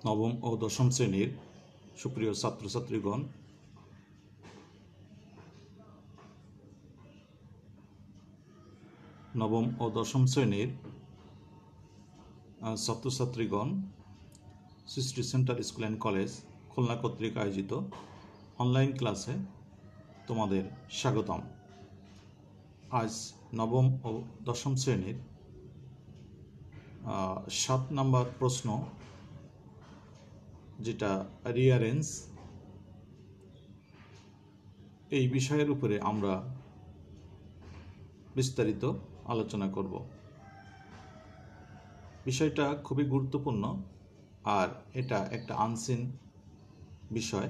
নবম ও দশম শ্রেণীর সুপ্রিয় ছাত্রছাত্রীগণ, নবম ও দশম শ্রেণীর ছাত্রছাত্রীগণ সৃষ্টি centre school and college Khulna কর্তৃক আয়োজিত অনলাইন ক্লাসে তোমাদের স্বাগতম। আজ নবম ও দশম শ্রেণীর 7 নম্বর প্রশ্ন, যেটা রিঅ্যারেঞ্জ, এই বিষয়ের উপরে আমরা বিস্তারিত আলোচনা করব। বিষয়টা খুবই গুরুত্বপূর্ণ আর এটা একটা আনসিন বিষয়,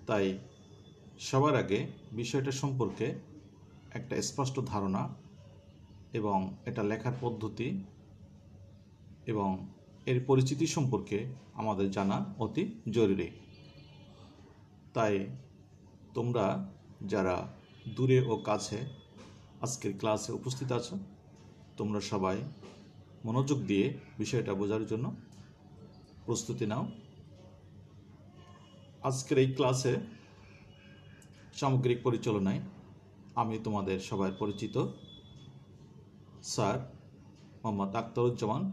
তাই সবার আগে বিষয়টা সম্পর্কে একটা স্পষ্ট ধারণা এবং এটা লেখার পদ্ধতি এবং এর পরিচিতি সম্পর্কে আমাদের জানা অতি জরুরি। তাই তোমরা যারা দূরে ও কাছে আজকের ক্লাসে উপস্থিত আছো, তোমরা সবাই মনোযোগ দিয়ে বিষয়টা বোঝার জন্য প্রস্তুতি নাও। আজকের এই ক্লাসে সামগ্রিক পরিচালনায় আমি তোমাদের সবাই পরিচিত sir Mohammad Akhtaruzzaman,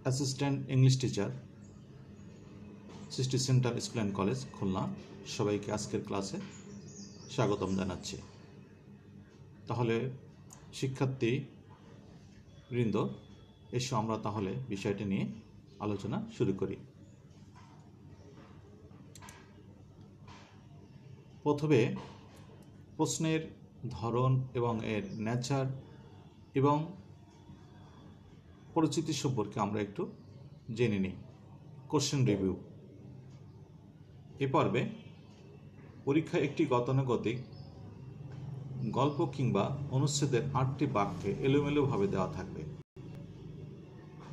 assistant English teacher, Srishti centre school and college Khulna. সবাইকে আজকের ক্লাসে স্বাগতম জানাচ্ছি। তাহলে শিক্ষার্থী বৃন্দ, এসো আমরা তাহলে বিষয়টি নিয়ে আলোচনা শুরু করি। প্রথমে প্রশ্নের ধরন এবং এর নেচার এবং পরিচিতি সম্পর্কে আমরা একটু জেনে নিই। Question review. এ পর্বে পরীক্ষায় একটি গতানুগতিক গল্প কিংবা অনুচ্ছেদের 8টি বাক্যে এলোমেলোভাবে দেওয়া থাকবে।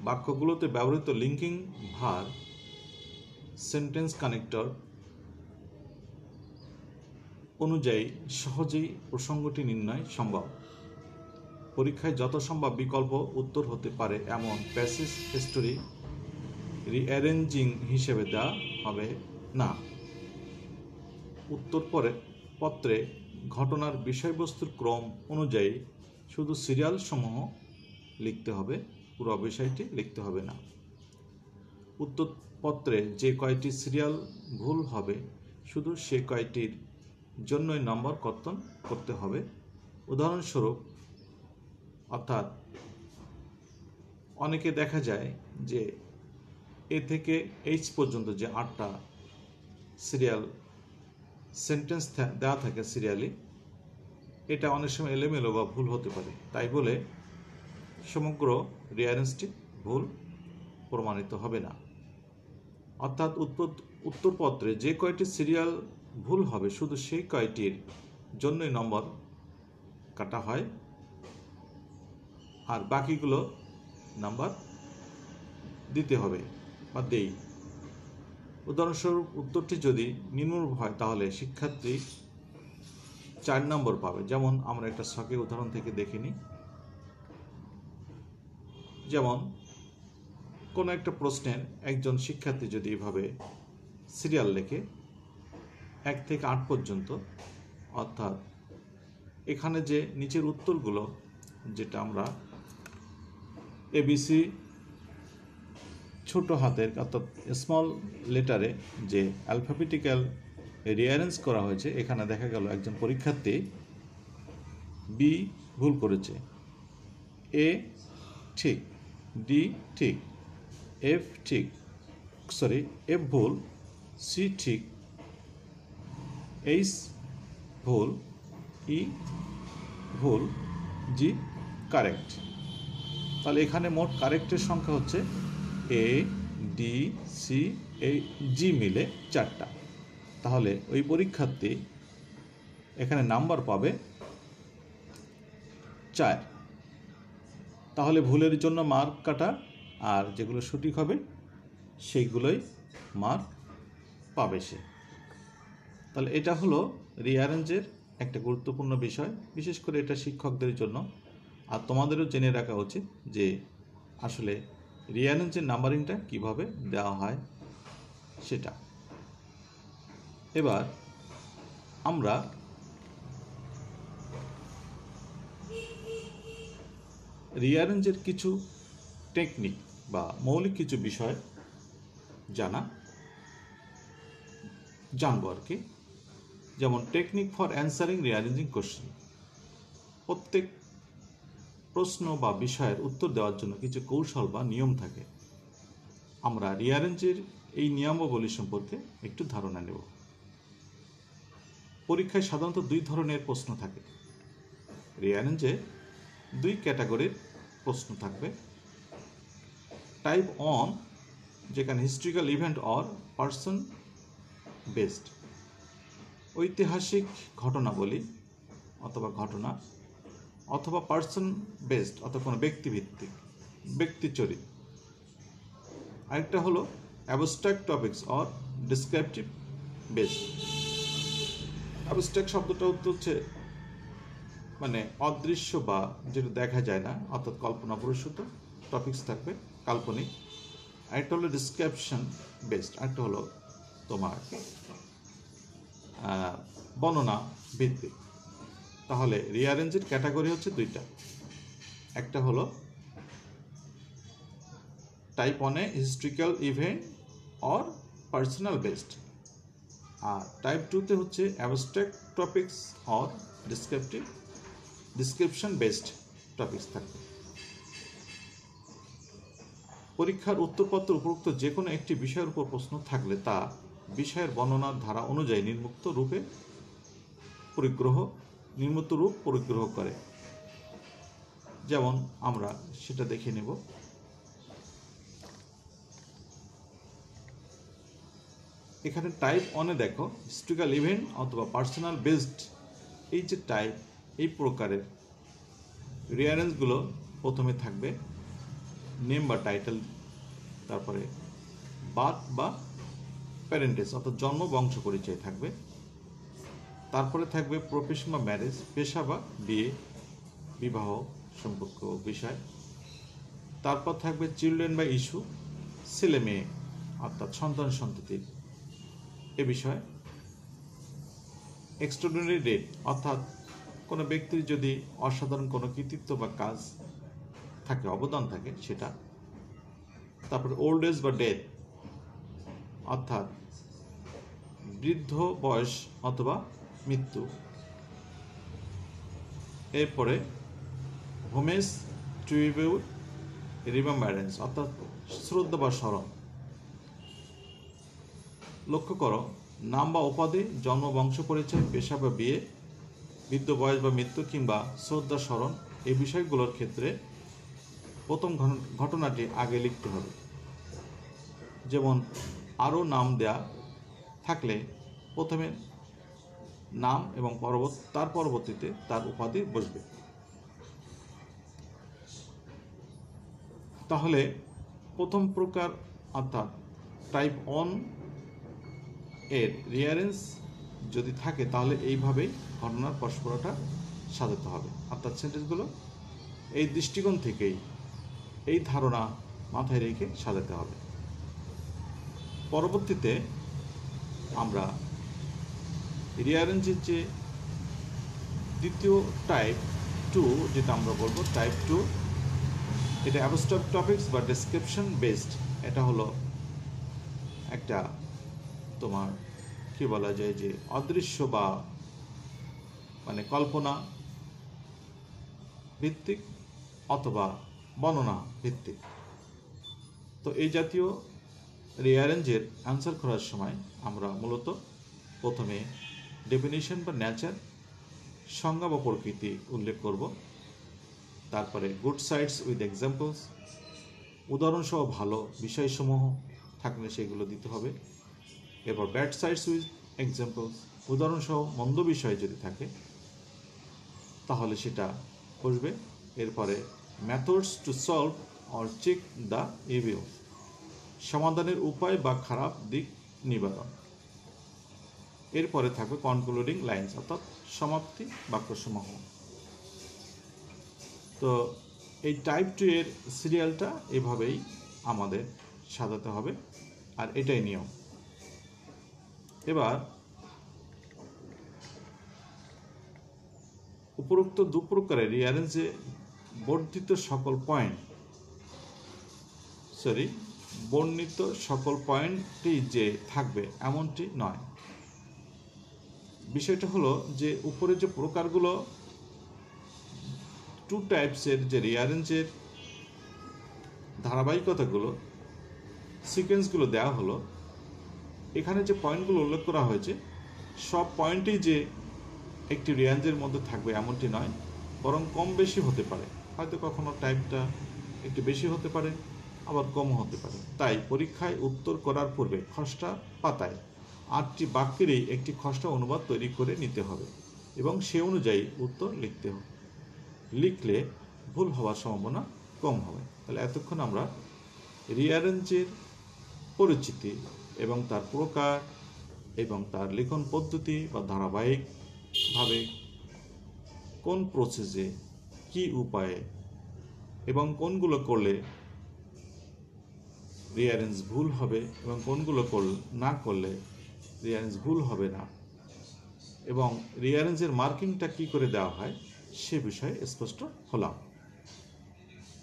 বাক্যগুলোতে ব্যবহৃত লিঙ্কিং ভার্ব, সেন্টেন্স কানেক্টর অনুযায়ী সহজেই প্রসঙ্গটি নির্ণয় সম্ভব। পরীক্ষায় যত সম্ভব বিকল্প উত্তর হতে পারে এমন প্যাসেজ হিস্টোরি রিঅ্যারেঞ্জিং হিসেবে দেওয়া হবে না। উত্তর পত্রে ঘটনার বিষয়বস্তুর ক্রম অনুযায়ী শুধু সিরিয়াল সমূহ লিখতে হবে, পুরো বিষয়টি লিখতে হবে না। উত্তরপত্রে যে কয়টি সিরিয়াল ভুল হবে শুধু সে কয়টির জন্যই নম্বর কর্তন করতে হবে। উদাহরণস্বরূপ, অর্থাৎ অনেকে দেখা যায় যে এ থেকে এইচ পর্যন্ত যে 8টা সিরিয়াল সেন্টেন্স দেওয়া থাকে সিরিয়ালি, এটা অনেক সময় এলোমেলো বা ভুল হতে পারে। তাই বলে সমগ্র রিঅ্যারেঞ্জটি ভুল প্রমাণিত হবে না। অর্থাৎ উত্তরপত্রে যে কয়টি সিরিয়াল ভুল হবে শুধু সেই কয়টির জন্যই নম্বর কাটা হয়, আর বাকিগুলো নাম্বার দিতে হবে বা দেই। উদাহরণস্বরূপ, উত্তরটি যদি নিম্নরূপ হয় তাহলে শিক্ষার্থী 4 নম্বর পাবে। যেমন আমরা একটা ছকের উদাহরণ থেকে দেখে নিই। যেমন কোনো একটা প্রশ্নের একজন শিক্ষার্থী যদি এভাবে সিরিয়াল লেখে 1 থেকে 8 পর্যন্ত, অর্থাৎ এখানে যে নিচের উত্তরগুলো, যেটা আমরা এবিসি ছোট হাতের অর্থাৎ স্মল লেটারে যে অ্যালফাবেটিক্যাল রিঅ্যারেঞ্জ করা হয়েছে, এখানে দেখা গেল একজন পরীক্ষার্থী বি ভুল করেছে, এ ঠিক, ডি ঠিক, এফ ভুল, সি ঠিক, এইচ ভুল, ই ভুল, জি কারেক্ট। তাহলে এখানে মোট কারেক্টের সংখ্যা হচ্ছে এ, ডি, সি, জি মিলে 4টা। তাহলে ওই পরীক্ষার্থী এখানে নাম্বার পাবে 4। তাহলে ভুলের জন্য মার্ক কাটা, আর যেগুলো সঠিক হবে সেইগুলোই মার্ক পাবে সে। তাহলে এটা হলো রিঅ্যারেঞ্জের একটা গুরুত্বপূর্ণ বিষয়, বিশেষ করে এটা শিক্ষকদের জন্য। আর তোমাদেরও জেনে রাখা উচিত যে আসলে রিঅ্যারেঞ্জের নাম্বারিংটা কিভাবে দেওয়া হয় সেটা। এবার আমরা রিঅ্যারেঞ্জের কিছু টেকনিক বা মৌলিক কিছু বিষয় জানবো আর কি। যেমন technique for answering rearranging question. প্রত্যেক প্রশ্ন বা বিষয়ের উত্তর দেওয়ার জন্য কিছু কৌশল বা নিয়ম থাকে। আমরা রিঅ্যারেঞ্জের এই নিয়মাবলী সম্পর্কে একটু ধারণা নেব। পরীক্ষায় সাধারণত দুই ধরনের প্রশ্ন থাকে। রিঅ্যারেঞ্জে দুই ক্যাটাগরির প্রশ্ন থাকবে। টাইপ 1, যেখানে historical event or person based, ঐতিহাসিক ঘটনাবলী অথবা ঘটনা, অথবা পার্সন বেসড অথবা কোনো ব্যক্তিভিত্তিক, ব্যক্তিচরিত। আরেকটা হলো abstract topics or descriptive based. Abstract শব্দটা হচ্ছে মানে অদৃশ্য বা যেটা দেখা যায় না, অর্থাৎ কল্পনা প্রসূত টপিকস থাকবে, কাল্পনিক। আরেকটা হলো ডিসক্রিপশন বেসড, আরেকটা হলো তোমার বর্ণনা ভিত্তিক। তাহলে রিঅ্যারেঞ্জের ক্যাটাগরি হচ্ছে দুইটা। একটা হলো টাইপ 1-এ historical event or personal based, আর টাইপ 2-তে হচ্ছে abstract topics or description based topics থাকবে। পরীক্ষার উত্তরপত্র উপরোক্ত যে কোনো একটি বিষয়ের উপর প্রশ্ন থাকলে তা বিষয়ের বর্ণনার ধারা অনুযায়ী নিম্নোক্ত রূপ পরিগ্রহ করে। যেমন আমরা সেটা দেখে নেব। এখানে টাইপ 1-এ দেখো হিস্ট্রিক্যাল ইভেন্ট অথবা পার্সোনাল বেসড, এই যে টাইপ, এই প্রকারের রিঅ্যারেঞ্জগুলো প্রথমে থাকবে নেম বা টাইটেল, তারপরে বার্থ বা প্যারেন্টেজ অর্থাৎ জন্ম বংশ পরিচয় থাকবে, তারপরে থাকবে প্রফেশন বা ম্যারেজ, পেশা বা বিয়ে, বিবাহ সম্পর্ক বিষয়, তারপর থাকবে চিলড্রেন বা ইস্যু, ছেলে মেয়ে অর্থাৎ সন্তান সন্ততির এ বিষয়, এক্সট্রাঅর্ডিনারি ডেট অর্থাৎ কোনো ব্যক্তির যদি অসাধারণ কোনো কৃতিত্ব বা কাজ থাকে, অবদান থাকে সেটা, তারপরে ওল্ড এজ বা ডেথ অর্থাৎ বৃদ্ধ বয়স অথবা মৃত্যু, এরপরে হোমেজ ট্রিবিউট রিমেম্বারেন্স অর্থাৎ শ্রদ্ধা বা স্মরণ। লক্ষ্য করো, নাম বা উপাধি, জন্ম বংশ পরিচয়, পেশা বা বিয়ে, বৃদ্ধ বয়স বা মৃত্যু কিংবা শ্রদ্ধা স্মরণ, এই বিষয়গুলোর ক্ষেত্রে প্রথম ঘটনাটি আগে লিখতে হবে। যেমন আরও নাম দেয়া থাকলে প্রথমে নাম এবং তার পরবর্তীতে তার উপাধি বসবে। তাহলে প্রথম প্রকার অর্থাৎ টাইপ 1 এর রিঅ্যারেঞ্জ যদি থাকে তাহলে এইভাবেই ঘটনার পরস্পরটা সাজাতে হবে, অর্থাৎ সেন্টেন্সগুলো এই দৃষ্টিকোণ থেকেই, এই ধারণা মাথায় রেখে সাজাতে হবে। পরবর্তীতে আমরা রিঅ্যারেঞ্জের যে দ্বিতীয় টাইপ 2, যেটা আমরা বলবো টাইপ 2, এটা অ্যাবস্ট্রাক্ট টপিকস বা ডেসক্রিপশন বেসড। এটা হলো একটা তোমার কি বলা যায় যে অদৃশ্য বা মানে কল্পনা ভিত্তিক অথবা বর্ণনা ভিত্তিক। তো এই জাতীয় রিঅ্যারেঞ্জের অ্যান্সার করার সময় আমরা মূলত প্রথমে ডেফিনিশন বা নেচার, সংজ্ঞা বা প্রকৃতি উল্লেখ করব, তারপরে গুড সাইডস উইথ এক্সাম্পলস, উদাহরণসহ ভালো বিষয়সমূহ থাকলে সেগুলো দিতে হবে। এরপর ব্যাড সাইডস উইথ এক্সাম্পলস, উদাহরণসহ মন্দ বিষয় যদি থাকে তাহলে সেটা বসবে। এরপরে methods to solve or check the evil, সমাধানের উপায় বা খারাপ দিক নিবারণ। এরপরে থাকবে কনক্লুডিং লাইন্স অর্থাৎ সমাপ্তি বাক্যসমূহ। তো এই টাইপ 2 এর সিরিয়ালটা এভাবেই আমাদের সাজাতে হবে, আর এটাই নিয়ম। এবার উপরোক্ত দু প্রকারের রিঅ্যারেঞ্জে বর্ণিত সকল পয়েন্টই যে থাকবে এমনটি নয়। বিষয়টা হলো যে উপরে যে প্রকারগুলো, টু টাইপসের যে রিঅ্যারেঞ্জের ধারাবাহিকতাগুলো, সিকোয়েন্সগুলো দেওয়া হলো, এখানে যে পয়েন্টগুলো উল্লেখ করা হয়েছে সব পয়েন্টই যে একটি রিঅ্যারেঞ্জের মধ্যে থাকবে এমনটি নয়, বরং কম বেশি হতে পারে। হয়তো কখনো টাইপটা একটু বেশি হতে পারে, আবার কমও হতে পারে। তাই পরীক্ষায় উত্তর করার পূর্বে খসড়া পাতায় 8টি বাক্যেরই একটি খসড়া অনুবাদ তৈরি করে নিতে হবে এবং সে অনুযায়ী উত্তর লিখতে হবে। লিখলে ভুল হওয়ার সম্ভাবনা কম হবে। তাহলে এতক্ষণ আমরা রিঅ্যারেঞ্জের পরিচিতি এবং তার প্রকার এবং তার লিখন পদ্ধতি বা ধারাবাহিকভাবে কোন প্রসেসে, কি উপায়ে এবং কোনগুলো করলে রিঅ্যারেঞ্জ ভুল হবে এবং কোনগুলো না করলে রিঅ্যারেঞ্জ ভুল হবে না, এবং রিঅ্যারেঞ্জের মার্কিংটা কি করে দেওয়া হয় সে বিষয়ে স্পষ্ট হলাম।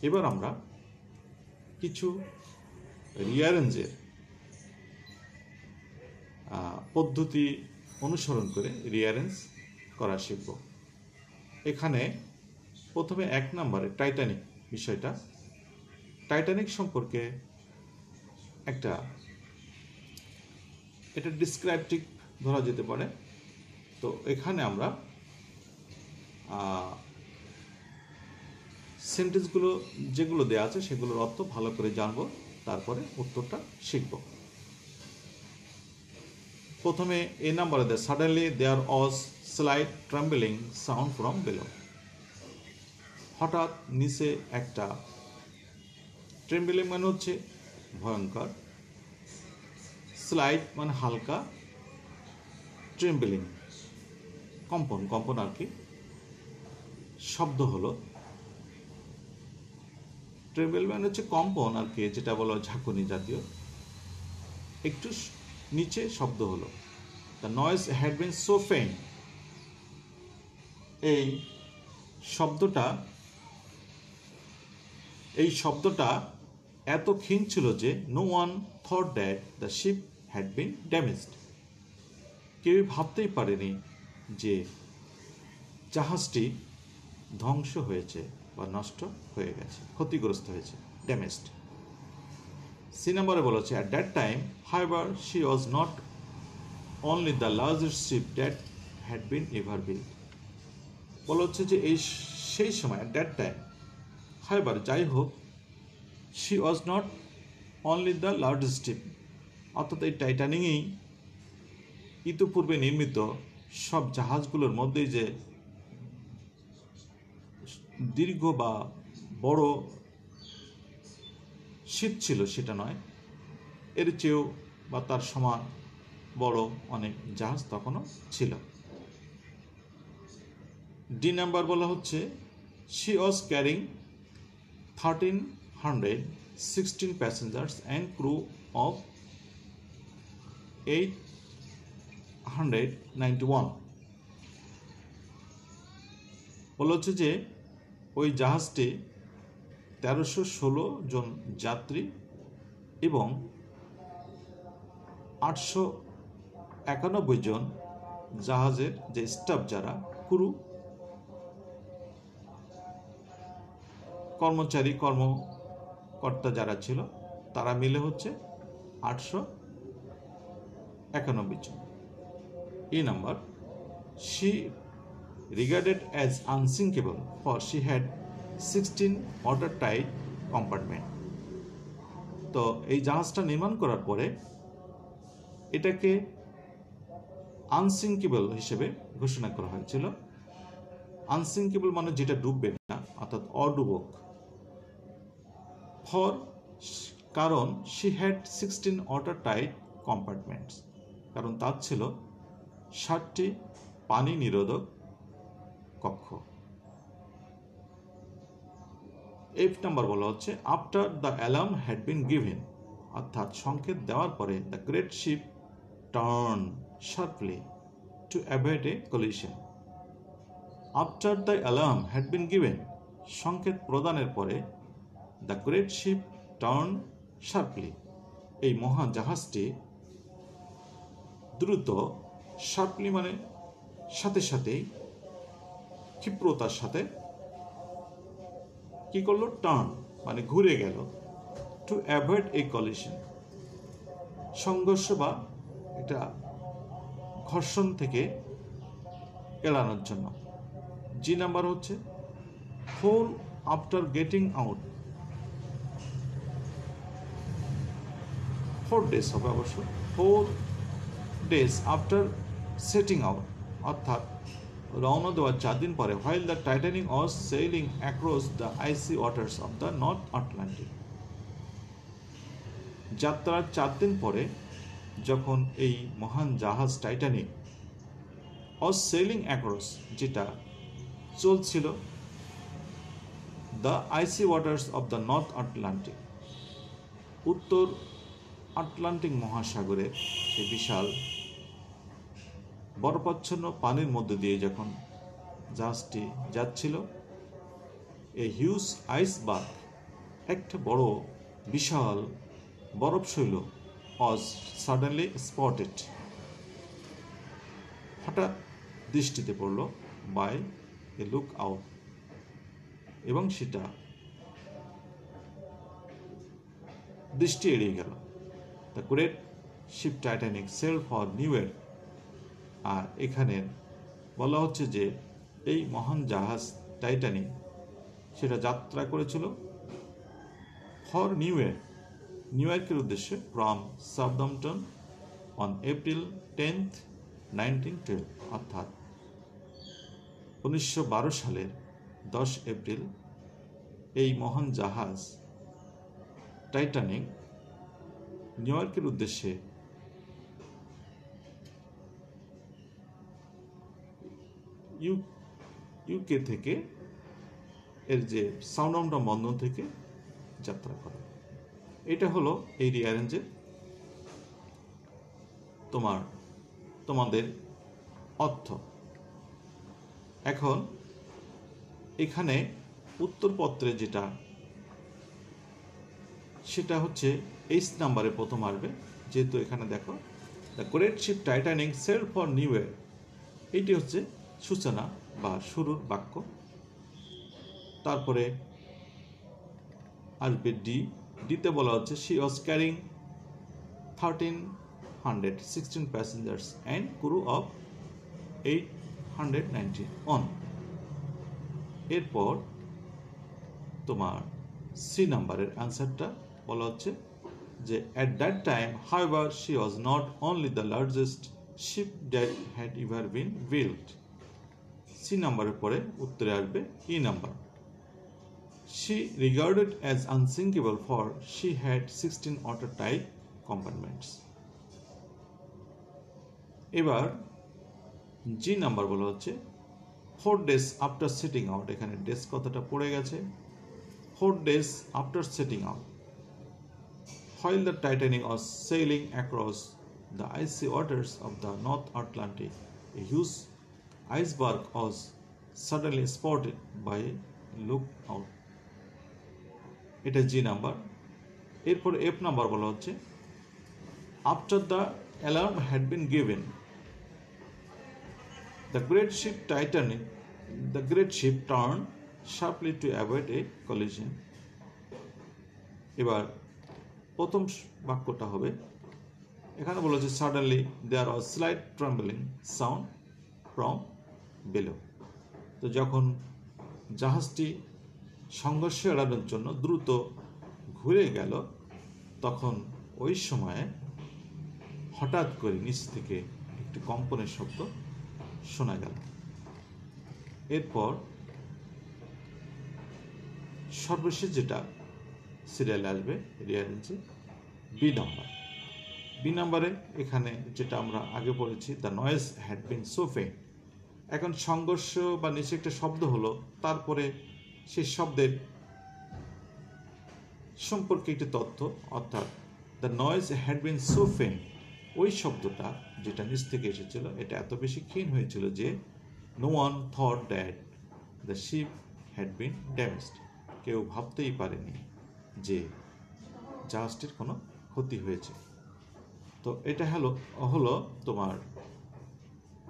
এবার আমরা কিছু রিঅ্যারেঞ্জের পদ্ধতি অনুসরণ করে রিঅ্যারেঞ্জ করা শিখব। এখানে প্রথমে 1 নম্বরে টাইটানিক বিষয়টা। টাইটানিক সম্পর্কে এটা ডিসক্রিপটিভ ধরা যেতে পারে। তো এখানে আমরা সেন্টেন্সগুলো যেগুলো দেওয়া আছে সেগুলোর অর্থ ভালো করে জানব, তারপরে উত্তরটা শিখব। প্রথমে এ নাম্বারে দেয়, suddenly there was slight trembling sound from below. হঠাৎ নিচে একটা, ট্রেম্বলিং মানে হচ্ছে ভয়ঙ্কর, স্লাইট মানে হালকা, ট্রেম্বলিং কম্পন আর কি, শব্দ হলো। ট্রেম্বল মানে হচ্ছে কম্পন আর কি, যেটা বলো ঝাঁকুনি জাতীয়, একটু নিচে শব্দ হলো। The noise had been so faint. এই শব্দটা এত ক্ষীণ ছিল যে no one thought that the ship had been damaged. কেউই ভাবতেই পারেনি যে জাহাজটি ধ্বংস হয়েছে বা নষ্ট হয়ে গেছে, ক্ষতিগ্রস্ত হয়েছে, ড্যামেজড। সি নাম্বারে বলেছে, at that time however she was not only the largest ship that had been ever built. বলা হচ্ছে যে সেই সময়, অ্যাট দ্যাট টাইম, হাউএভার যাই হোক, she was not only the largest ship, অর্থাৎ এই টাইটানিকই ইতিপূর্বে নির্মিত সব জাহাজগুলোর মধ্যেই যে দীর্ঘ বা বড় শিপ ছিল সেটা নয়, এর চেয়েও বা তার সমান বড় অনেক জাহাজ তখনও ছিল। ডি নাম্বার বলা হচ্ছে, she was carrying 1316 passengers and crew of 891। বলা হচ্ছে যে ওই জাহাজটি 1316 জন যাত্রী এবং 891 জন জাহাজের যে স্টাফ, যারা ক্রু, কর্মকর্তা যারা ছিল, তারা মিলে হচ্ছে 891 জন। এই number, she regarded as unsinkable for she had 16 watertight compartment। তো এই জাহাজটা নির্মাণ করার পরে এটাকে আনসিঙ্কেবল হিসেবে ঘোষণা করা হয়েছিল। আনসিঙ্কেবল মানে যেটা ডুববে না, অর্থাৎ অডুবক। কারণ she had 16 watertight compartments, কারণ তার ছিল 60টি পানি নিরোধক কক্ষ। এফ নাম্বার বলা হচ্ছে after the alarm had been given, অর্থাৎ সংকেত দেওয়ার পরে the great ship turn sharply to avoid a collision. After the alarm had been given, সংকেত প্রদানের পরে the great ship turn sharply, এই মহা জাহাজটি দ্রুত, শার্পলি মানে সাথে সাথেই, ক্ষিপ্রতার সাথে কি করলো, টার্ন মানে ঘুরে গেল, টু অ্যাভয়েড এ কলিশন, সংঘর্ষ বা এটা ঘর্ষণ থেকে এড়ানোর জন্য। জি নাম্বার হচ্ছে whole after getting out, 4 days হবে অবশ্য, 4 days আফটার সেটিং আউট, অর্থাৎ রওনা দেওয়ার 4 দিন পরে, while the Titanic was sailing across the icy waters of the North Atlantic, যাত্রার 4 দিন পরে যখন এই মহান জাহাজ টাইটানিক was sailing across, যেটা চলছিল the icy waters of the North Atlantic, উত্তর আটলান্টিক মহাসাগরের এই বিশাল বরফাচ্ছন্ন পানির মধ্যে দিয়ে যখন জাহাজটি যাচ্ছিল, এ হিউজ আইসবার্গ, একটা বড় বিশাল বরফশৈল, ওয়াজ সাডেনলি স্পটেড, হঠাৎ দৃষ্টিতে পড়ল, বাই এ লুক আউট, এবং সেটা দৃষ্টি এড়িয়ে গেল। The great ship Titanic sail for New York, আর এখানে বলা হচ্ছে যে এই মহান জাহাজ টাইটানিক সেটা যাত্রা করেছিল ফর নিউ ইয়র্ক, নিউ ইয়র্কের উদ্দেশ্যে, ফ্রম সাউদাম্পটন অন এপ্রিল 10, 1912, অর্থাৎ 1912 সালের 10 এপ্রিল এই মহান জাহাজ টাইটানিক নিউ ইয়র্কের উদ্দেশ্যে ইউকে থেকে, এর যে সাউদাম্পটন বন্দর থেকে যাত্রা করে। এটা হলো এই রিঅ্যারেঞ্জের তোমাদের অর্থ। এখন এখানে উত্তরপত্রে যেটা, সেটা হচ্ছে এইচ নাম্বারে প্রথম আসবে, যেহেতু এখানে দেখো the great ship Titanic sail for New York, এইটি হচ্ছে সূচনা বা শুরুর বাক্য। তারপরে আসবে ডিতে বলা হচ্ছে she was carrying 1316 passengers and crew of 891। এরপর তোমার সি নাম্বারের অ্যান্সারটা বলা হচ্ছে যে at that time however she was not only the largest ship that had ever been built. C নাম্বারের পরে উত্তরে আসবে E number, she regarded as unsinkable for she had 16 watertight compartments। এবার জি নাম্বার বলা হচ্ছে 4 days after setting out, এখানে ডেস কথাটা পড়ে গেছে, 4 days after setting out, while the Titanic was sailing across the icy waters of the North Atlantic, a huge iceberg was suddenly spotted by a lookout। এটা G number. এরপর F number বলা হচ্ছে after the alarm had been given, the great ship turn sharply to avoid a collision. এবার প্রথম বাক্যটা হবে, এখানে বলা হচ্ছে suddenly there was slight trembling sound from below. তো যখন জাহাজটি সংঘর্ষ এড়ানোর জন্য দ্রুত ঘুরে গেল, তখন ওই সময়ে হঠাৎ করে নিচ থেকে একটি কম্পনের শব্দ শোনা গেল। এরপর সর্বশেষ যেটা সিরিয়ালে আসবে রিঅ্যারেঞ্জে বি নাম্বার। বি নাম্বারে এখানে যেটা আমরা আগে পড়েছি, the noise had been so faint. এখন সংঘর্ষ বা নিচে একটা শব্দ হলো, তারপরে সেই শব্দের সম্পর্কে একটি তথ্য, অর্থাৎ the noise had been so faint, ওই শব্দটা যেটা নিচ থেকে এসেছিল এটা এত বেশি ক্ষীণ হয়েছিল যে no one thought that the ship had been damaged, কেউ ভাবতেই পারেনি যে জাহাজটির কোনো ক্ষতি হয়েছে। তো এটা হলো তোমার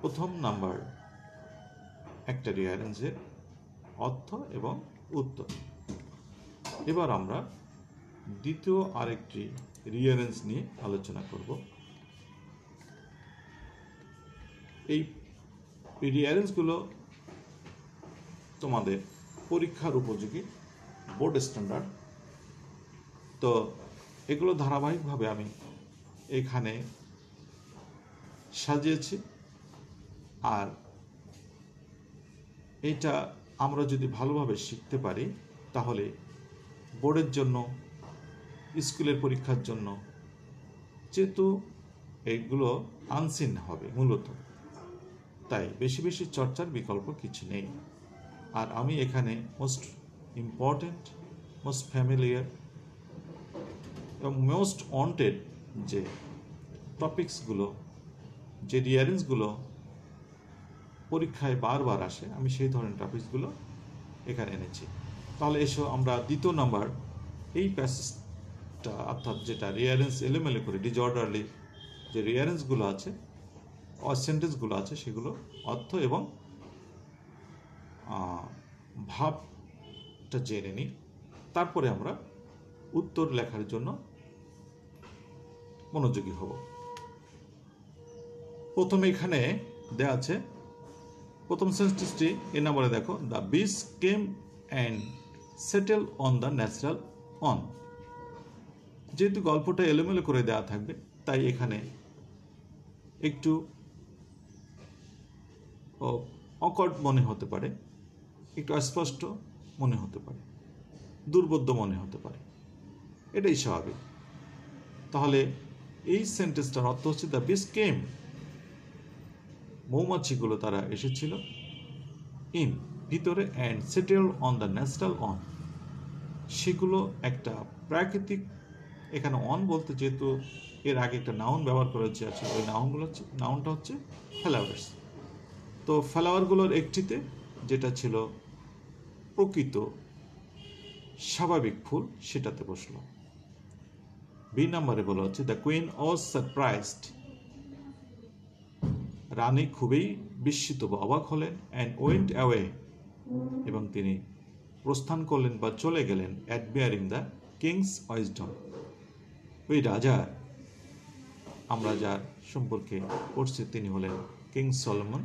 প্রথম নাম্বার একটা রিয়ারেন্সের অর্থ এবং উত্তর। এবার আমরা দ্বিতীয় আরেকটি রিয়ারেন্স নিয়ে আলোচনা করব। এই রিয়ারেন্সগুলো তোমাদের পরীক্ষার উপযোগী, বোর্ড স্ট্যান্ডার্ড। তো এগুলো ধারাবাহিকভাবে আমি এখানে সাজিয়েছি। আর এটা আমরা যদি ভালোভাবে শিখতে পারি তাহলে বোর্ডের জন্য, স্কুলের পরীক্ষার জন্য, যেহেতু এগুলো আনসিন হবে মূলত, তাই বেশি বেশি চর্চার বিকল্প কিছু নেই। আর আমি এখানে মোস্ট ইম্পর্টেন্ট, মোস্ট ফ্যামিলিয়ার এবং মোস্ট ওয়ান্টেড যে টপিকসগুলো, যে রিয়ারেন্সগুলো পরীক্ষায় বারবার আসে, আমি সেই ধরনের টপিকসগুলো এখানে এনেছি। তাহলে এসো আমরা দ্বিতীয় নাম্বার এই প্যাসেজটা, অর্থাৎ যেটা রিয়ারেন্স এলোমেলো করে ডিজঅর্ডারলি যে রিয়ারেন্সগুলো আছে, সেন্টেন্সগুলো আছে, সেগুলো অর্থ এবং ভাবটা জেনে নিই। তারপরে আমরা উত্তর লেখার জন্য মনোযোগী হব। প্রথমে এখানে দেওয়া আছে প্রথম সেন্টেন্সটি এ নাম্বারে দেখো, the beach came and settle on the natural on. যেহেতু গল্পটা এলোমেলো করে দেওয়া থাকবে তাই এখানে একটু অকওয়ার্ড মনে হতে পারে, একটু অস্পষ্ট মনে হতে পারে, দুর্বোধ্য মনে হতে পারে, এটাই স্বাভাবিক। তাহলে এই সেন্টেন্সটার অর্থ হচ্ছে দ্য বিচ কেম, মৌমাছিগুলো তারা এসেছিল, ইন ভিতরে, and settle on the natural on, সেগুলো একটা প্রাকৃতিক, এখানে অন বলতে যেহেতু এর আগে একটা নাউন ব্যবহার করা হচ্ছে, ওই নাউনটা হচ্ছে ফ্লাওয়ার্স। তো ফ্লাওয়ারগুলোর একটিতে যেটা ছিল প্রকৃত স্বাভাবিক ফুল সেটাতে বসলো। বি নাম্বারে বলা হচ্ছে দ্য কুইন ওয়াজ সারপ্রাইজড, রানী খুবই বিস্মিত বা অবাক হলেন, অ্যান্ড ওয়েন্ট অ্যাওয়ে, এবং তিনি প্রস্থান করলেন বা চলে গেলেন, অ্যাডমিয়ারিং দ্য কিংস উইজডম, ওই রাজার, আমরা যার সম্পর্কে পড়ছি তিনি হলেন কিং সলোমন।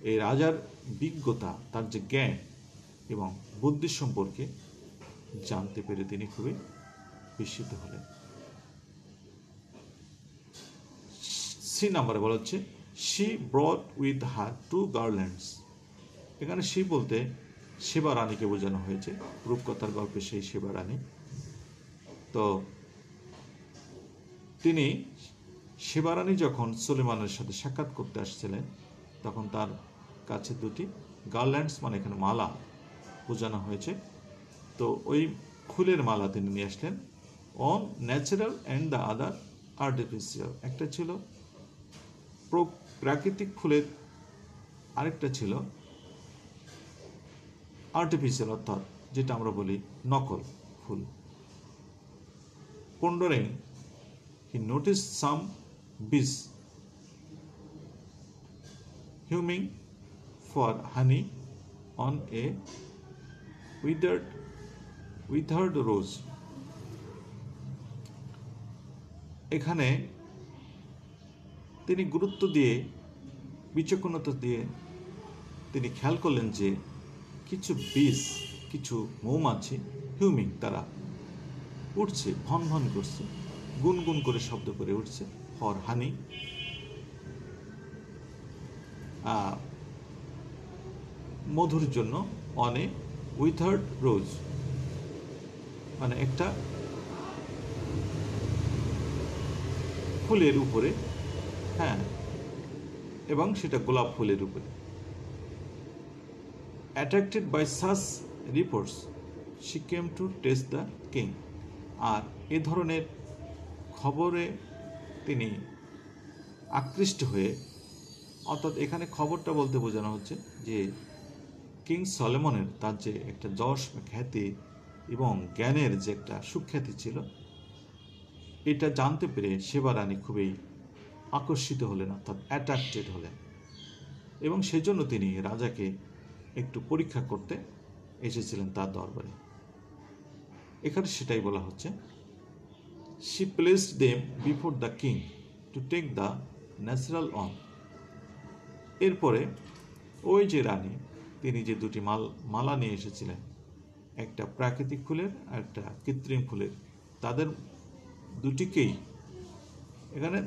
এই রাজার বিজ্ঞতা, তার যে জ্ঞান এবং বুদ্ধি সম্পর্কে জানতে পেরে তিনি খুবই বিস্মিত হলেন। সি নাম্বারে বলা হচ্ছে শি ব্রট উইথ হার 2 গার্ল্যান্ডস। এখানে শি বলতে সেবা রানীকে বোঝানো হয়েছে, রূপকথার গল্পে সেই সেবা রানী। তো তিনি, সেবা রানী যখন সুলেমানের সাথে সাক্ষাৎ করতে আসছিলেন তখন তার কাছে 2টি গার্ল্যান্ডস, মানে এখানে মালা বোঝানো হয়েছে। তো ওই ফুলের মালা তিনি নিয়ে আসলেন, on natural and the other artificial. একটা ছিল প্রাকৃতিক ফুলের, আরেকটা ছিল আর্টিফিশিয়াল, অর্থাৎ যেটা আমরা বলি নকল ফুল। Pondering he noticed some bees humming for honey on a withered rose. এখানে তিনি গুরুত্ব দিয়ে, বিচক্ষণতা দিয়ে তিনি খেয়াল করলেন যে কিছু বীজ, কিছু মৌমাছি, হিউমিং, তারা উঠছে, ভন ভন করছে, গুনগুন করে শব্দ করে উঠছে, ফর হানি, মধুর জন্য, অন এ উইথার্ড রোজ, মানে একটা ফুলের উপরে, হ্যাঁ, এবং সেটা গোলাপ ফুলের উপরে। Attracted by such reports, she came to test the king. আর এ ধরনের খবরে তিনি আকৃষ্ট হয়ে, অর্থাৎ এখানে খবরটা বলতে বোঝানো হচ্ছে যে কিং সলোমনের তার যে একটা যশ বা খ্যাতি এবং জ্ঞানের যে একটা সুখ্যাতি ছিল, এটা জানতে পেরে সেবা রানী খুবই আকর্ষিত হলেন, অর্থাৎ অ্যাট্রাক্টেড হলেন, এবং সেজন্য তিনি রাজাকে একটু পরীক্ষা করতে এসেছিলেন তার দরবারে। এখানে সেটাই বলা হচ্ছে, she placed them before the king to take the natural on. এরপরে ওই যে রানী, তিনি যে দুটি মালা নিয়ে এসেছিলেন, একটা প্রাকৃতিক ফুলের আর একটা কৃত্রিম ফুলের, তাদের দুটিকেই এখানে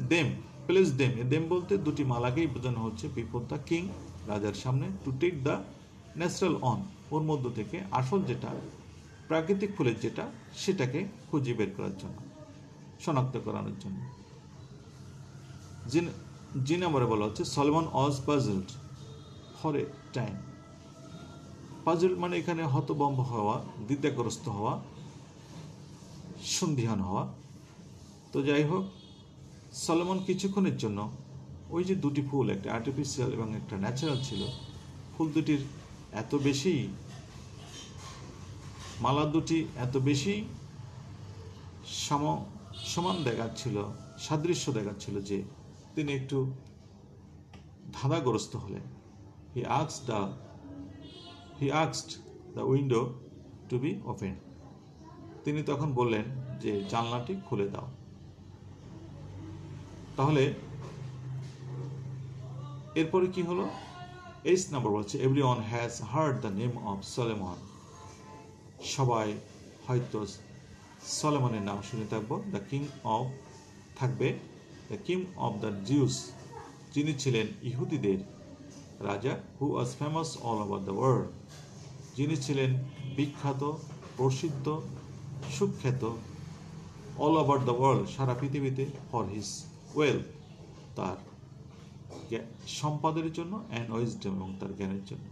দেম বলতে দুটি মালাকেই বোঝানো হচ্ছে বিফোর দ্য কিং, রাজার সামনে, to take the natural one, ওর মধ্য থেকে আসল যেটা প্রাকৃতিক ফুলের যেটা, সেটাকে খুঁজে বের করার জন্য, শনাক্ত করানোর জন্য। যে নম্বরে বলা হচ্ছে Solomon was puzzled for a time. Puzzled মানে এখানে হতভম্ব হওয়া, দ্বিধাগ্রস্ত হওয়া, সন্দিহান হওয়া। তো যাই হোক, সলোমন কিছুক্ষণের জন্য ওই যে দুটি ফুল, একটা আর্টিফিশিয়াল এবং একটা ন্যাচারাল ছিল, ফুল দুটির এত বেশি, মালা দুটি এত বেশি সমান দেখাচ্ছিল, সাদৃশ্য দেখাচ্ছিল যে তিনি একটু ধাঁধাগ্রস্ত হলেন। He asked the window to be open. তিনি তখন বললেন যে জানলাটি খুলে দাও। তাহলে এরপরে কি হলো? 8 নম্বর বলছে everyone has heard the name of Solomon. সবাই হয়তো সলোমনের নাম শুনে থাকবো। দ্য কিং অফ থাকবে the king of the Jews, যিনি ছিলেন ইহুদিদের রাজা, who was famous all over the world, যিনি ছিলেন বিখ্যাত, প্রসিদ্ধ, সুখ্যাত, অল ওভার দ্য ওয়ার্ল্ড, সারা পৃথিবীতে, ফর হিজ ওয়েলথ, তার সম্পদের জন্য, অ্যান্ড উইজডম, এবং তার জ্ঞানের জন্য।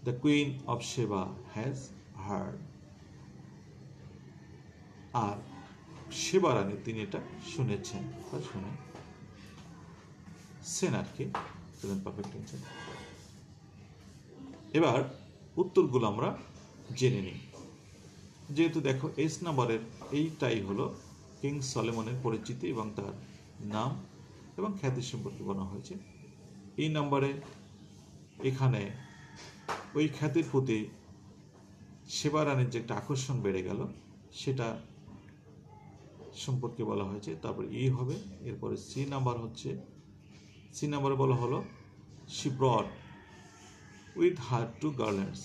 দ্য কুইন অফ সেবা হ্যাজ হার্ড, আর সেবা রানী তিনি এটা শুনেছেন বা শুনেছেন আর কি, পারফেক্ট টেন্স। এবার উত্তরগুলো আমরা জেনে নিই। যেহেতু দেখো 8 নম্বরের এইটাই হলো কিং সলোমনের পরিচিতি এবং তার নাম এবং খ্যাতি সম্পর্কে বলা হয়েছে। এই নম্বরে এখানে ওই খ্যাতির প্রতি সেবা রানীর যে একটা আকর্ষণ বেড়ে গেল, সেটা সম্পর্কে বলা হয়েছে। তারপর হবে, এরপরে সি নাম্বারে বলা হলো she brought with her two garlands.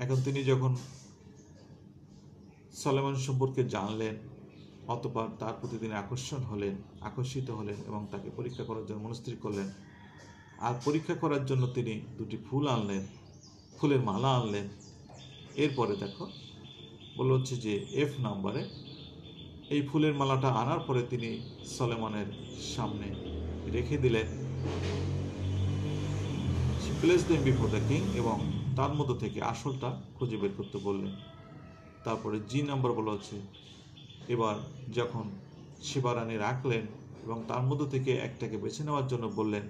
এখন তিনি যখন সলোমন সম্পর্কে জানলেন, অতঃপর তার প্রতি তিনি আকর্ষিত হলেন এবং তাকে পরীক্ষা করার জন্য মনস্থির করলেন। আর পরীক্ষা করার জন্য তিনি দুটি ফুলের মালা আনলেন। এরপরে দেখো বলা হচ্ছে যে এফ নম্বরে এই ফুলের মালাটা আনার পরে তিনি সলোমনের সামনে রেখে দিলেন, place them before the king, এবং তার মধ্য থেকে আসলটা খুঁজে বের করতে বললেন। তারপরে জি নাম্বার বলা হচ্ছে এবার যখন সেবা রানী রাখলেন এবং তার মধ্য থেকে একটাকে বেছে নেওয়ার জন্য বললেন,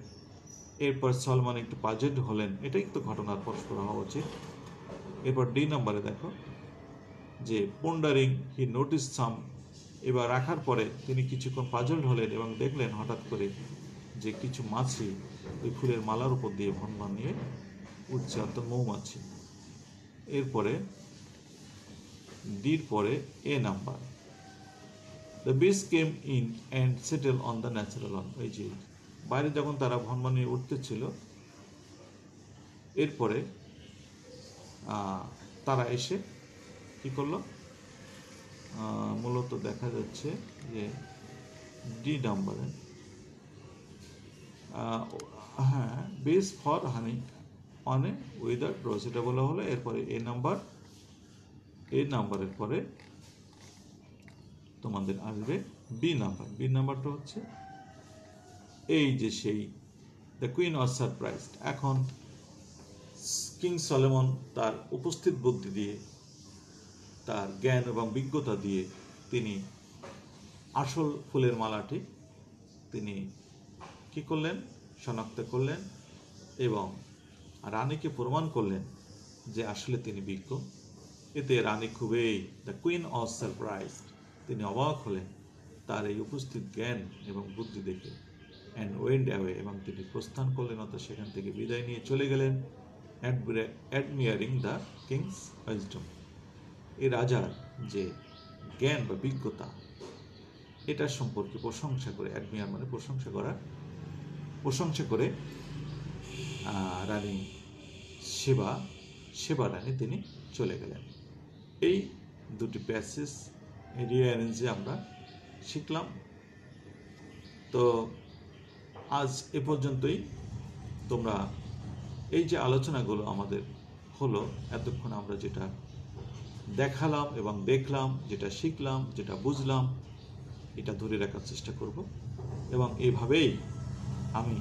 এরপর সলমান একটু পাজেড হলেন। এটাই তো ঘটনার পরস্পর হওয়া উচিত। এরপর ডি নাম্বারে দেখো যে পন্ডারিং হি নোটিস সাম, এবার রাখার পরে তিনি কিছুক্ষণ পাজলড হলেন এবং দেখলেন হঠাৎ করে যে কিছু মাছি ওই ফুলের মালার উপর দিয়ে ভন নিয়ে উঠছে, অর্থাৎ মৌমাছি। এরপরে ডির পরে এ নাম্বার, দ্য বিস came in and settle on the natural on. ওই যে বাইরে যখন তারা ভন নিয়ে উঠতেছিল, এরপরে তারা এসে কি করলো, মূলত দেখা যাচ্ছে যে ডি নাম্বারে হ্যাঁ, bees for honey on a wither rose, এটা বলা হলো। এরপরে এ নাম্বারের পরে তোমাদের আসবে বি নাম্বারটা হচ্ছে এই যে সেই দ্য কুইন ওয়াজ সারপ্রাইজড। এখন কিং সলোমন তার উপস্থিত বুদ্ধি দিয়ে তার জ্ঞান এবং বিজ্ঞতা দিয়ে তিনি আসল ফুলের মালাটি তিনি কি করলেন, শনাক্ত করলেন এবং রানীকে প্রমাণ করলেন যে আসলে তিনি বিজ্ঞ। এতে রানী খুবই, দ্য কুইন অফ সারপ্রাইজ, তিনি অবাক হলেন তার এই উপস্থিত জ্ঞান এবং বুদ্ধি দেখে। অ্যান্ড ওয়েন্ড অ্যাওয়ে, এবং তিনি প্রস্থান করলেন, অর্থাৎ সেখান থেকে বিদায় নিয়ে চলে গেলেন। অ্যাডমিয়ারিং দ্য কিংস উইজডম, এই রাজার যে জ্ঞান বা বিজ্ঞতা এটার সম্পর্কে প্রশংসা করে, অ্যাডমিয়ার মানে প্রশংসা করা, প্রশংসা করে রানী সেবা রানী তিনি চলে গেলেন। এই দুটি প্যাসেজ রিঅ্যারেঞ্জে আমরা শিখলাম। তো আজ এ পর্যন্তই। তোমরা এই যে আলোচনাগুলো আমাদের হলো এতক্ষণ, আমরা যেটা দেখালাম এবং দেখলাম, যেটা শিখলাম, যেটা বুঝলাম, এটা ধরে রাখার চেষ্টা করব। এবং এইভাবেই আমি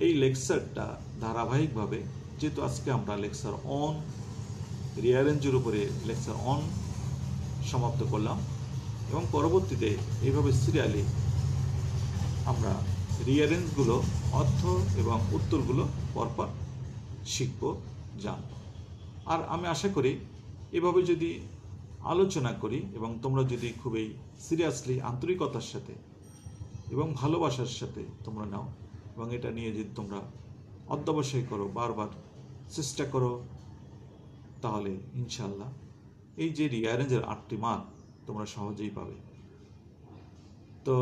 এই লেকচারটা ধারাবাহিকভাবে, যেহেতু আজকে আমরা লেকচার অন রিঅ্যারেঞ্জের উপরে লেকচার অন সমাপ্ত করলাম, এবং পরবর্তীতে এইভাবে সিরিয়ালি আমরা রিঅ্যারেঞ্জগুলো, অর্থ এবং উত্তরগুলো পরপর শিখব, জানব। আর আমি আশা করি এভাবে যদি আলোচনা করি এবং তোমরা যদি খুবই সিরিয়াসলি, আন্তরিকতার সাথে এবং ভালোবাসার সাথে তোমরা নাও, এবং এটা নিয়ে যদি তোমরা অধ্যবসায় করো, বারবার চেষ্টা করো, তাহলে ইনশাল্লাহ এই যে রিঅ্যারেঞ্জের 8টি মান তোমরা সহজেই পাবে। তো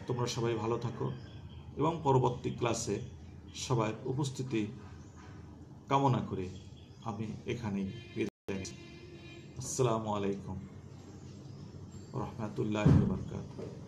তোমরা সবাই ভালো থাকো, এবং পরবর্তী ক্লাসে সবার উপস্থিতি কামনা করে আমি এখানেই বিদায় নিচ্ছি। আসসালামু আলাইকুম ওয়া রাহমাতুল্লাহি ওয়া বারাকাতুহু।